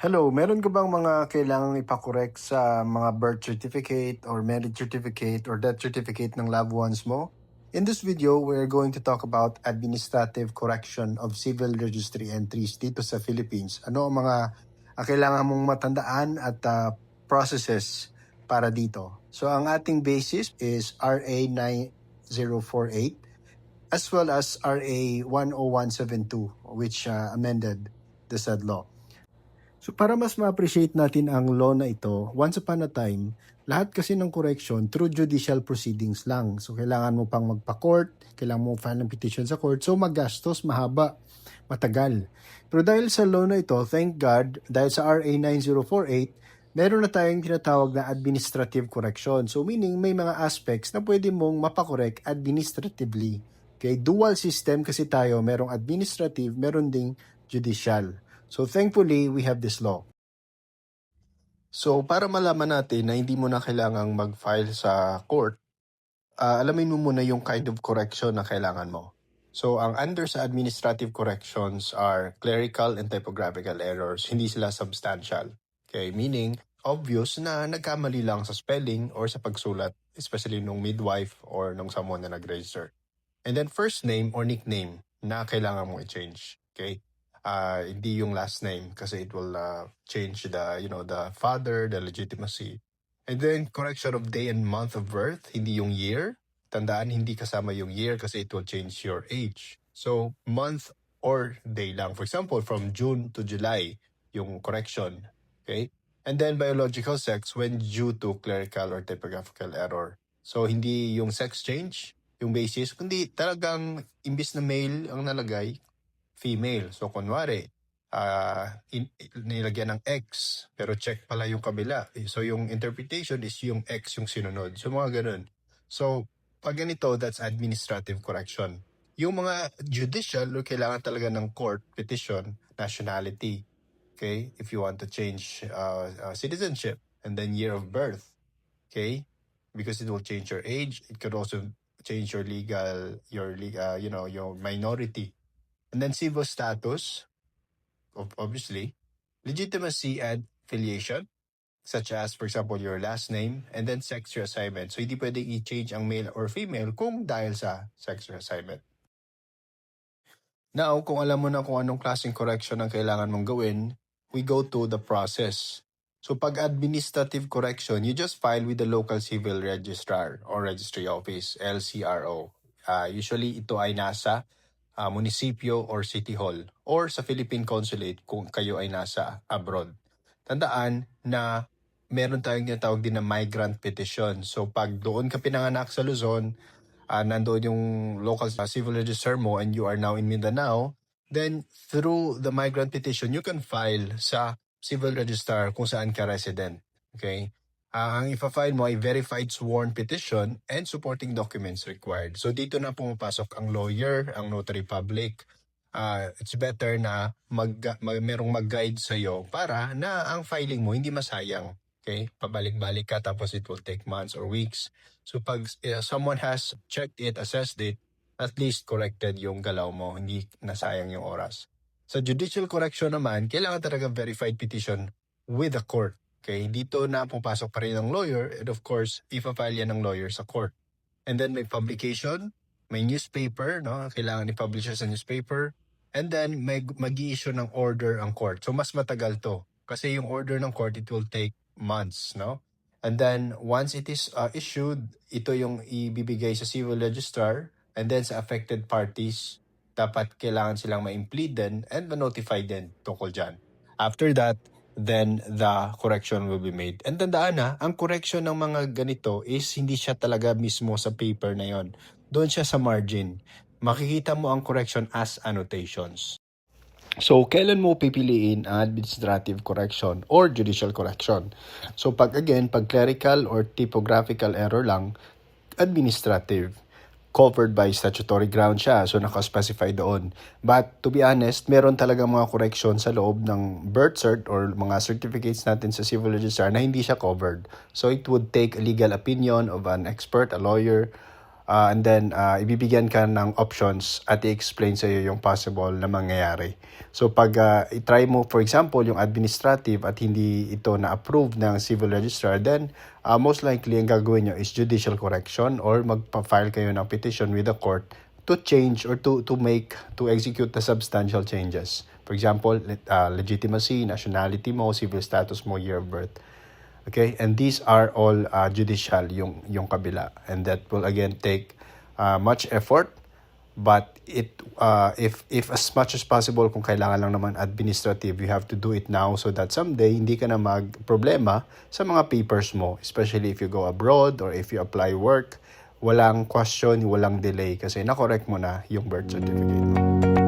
Hello, meron ka bang mga kailangang ipakorek sa mga birth certificate or marriage certificate or death certificate ng loved ones mo? In this video, we're going to talk about administrative correction of civil registry entries dito sa Philippines. Ano ang mga kailangan mong matandaan at processes para dito? So ang ating basis is RA 9048 as well as RA 10172 which amended the said law. So para mas ma-appreciate natin ang law na ito, once upon a time, lahat kasi ng correction through judicial proceedings lang. So kailangan mo pang magpa-court, kailangan mo file ng petition sa court. So magastos, mahaba, matagal. Pero dahil sa law na ito, thank God, dahil sa RA 9048, meron na tayong tinatawag na administrative correction. So meaning may mga aspects na pwede mong mapakorek administratively. Okay, dual system kasi tayo, merong administrative, meron ding judicial. So thankfully, we have this law. So para malaman natin na hindi mo na kailangang mag-file sa court, alamin mo muna yung kind of correction na kailangan mo. So ang under sa administrative corrections are clerical and typographical errors. Hindi sila substantial. Okay, meaning obvious na nagkamali lang sa spelling or sa pagsulat, especially nung midwife or nung someone na nag-register. And then first name or nickname na kailangan mong i-change. Okay? Hindi yung last name kasi it will change the father, the legitimacy. And then correction of day and month of birth, hindi yung year. Tandaan, hindi kasama yung year kasi it will change your age. So month or day lang. For example, from June to July, yung correction. Okay? And then biological sex when due to clerical or typographical error. So hindi yung sex change, yung basis, kundi talagang imbis na male ang nalagay, female. So, kunwari, nilagyan ng X, pero check pala yung kabila. So, yung interpretation is yung X yung sinunod. So, mga ganun. So, pag ganito, that's administrative correction. Yung mga judicial, kailangan talaga ng court petition, nationality. Okay? If you want to change citizenship and then year of birth. Okay? Because it will change your age. It could also change your your minority. And then civil status, obviously, legitimacy and affiliation, such as, for example, your last name, and then sex reassignment. So, hindi pwedeng i-change ang male or female kung dahil sa sex reassignment. Now, kung alam mo na kung anong klaseng correction ang kailangan mong gawin, we go to the process. So, pag administrative correction, you just file with the local civil registrar or registry office, LCRO. Usually, ito ay nasa munisipyo or city hall or sa Philippine Consulate kung kayo ay nasa abroad. Tandaan na meron tayong tinatawag din na migrant petition. So pag doon ka pinanganak sa Luzon, nandoon yung local civil register mo and you are now in Mindanao, then through the migrant petition, you can file sa civil register kung saan ka resident. Okay? Ang ipa-file mo ay verified sworn petition and supporting documents required. So dito na pumapasok ang lawyer, ang notary public. It's better na merong mag-guide sa'yo para na ang filing mo hindi masayang. Okay? Pabalik-balik ka tapos it will take months or weeks. So pag someone has checked it, assessed it, at least corrected yung galaw mo, hindi nasayang yung oras. Sa judicial correction naman, kailangan talaga verified petition with the court. Okay, dito na pupasok pa rin ang lawyer and of course, ipa-file yan ng lawyer sa court. And then may publication, may newspaper, no? Kailangan i-publish sa newspaper. And then may mag-i-issue ng order ang court. So mas matagal to. Kasi yung order ng court, it will take months, no? And then once it is issued, ito yung ibibigay sa civil registrar and then sa affected parties, dapat kailangan silang ma-implead din and ma-notify din tungkol dyan. After that, then the correction will be made. And tandaan na, ang correction ng mga ganito is hindi siya talaga mismo sa paper na yon. Doon siya sa margin. Makikita mo ang correction as annotations. So, kailan mo pipiliin ang administrative correction or judicial correction? So, pag clerical or typographical error lang, administrative. Covered by statutory ground siya, so naka-specify doon. But to be honest, meron talaga mga correction sa loob ng birth cert or mga certificates natin sa civil register na hindi siya covered. So it would take a legal opinion of an expert, a lawyer, And then, ibibigyan ka ng options at i-explain sa'yo yung possible na mangyayari. So, pag i-try mo, for example, yung administrative at hindi ito na-approve ng civil registrar, then most likely ang gagawin nyo is judicial correction or magpa-file kayo ng petition with the court to change or to execute the substantial changes. For example, legitimacy, nationality mo, civil status mo, year of birth. Okay, and these are all judicial yung kabila, and that will again take much effort, but if as much as possible, kung kailangan lang naman administrative, you have to do it now so that someday hindi ka na magproblema sa mga papers mo, especially if you go abroad or if you apply work. Walang question, walang delay kasi na-correct mo na yung birth certificate mo.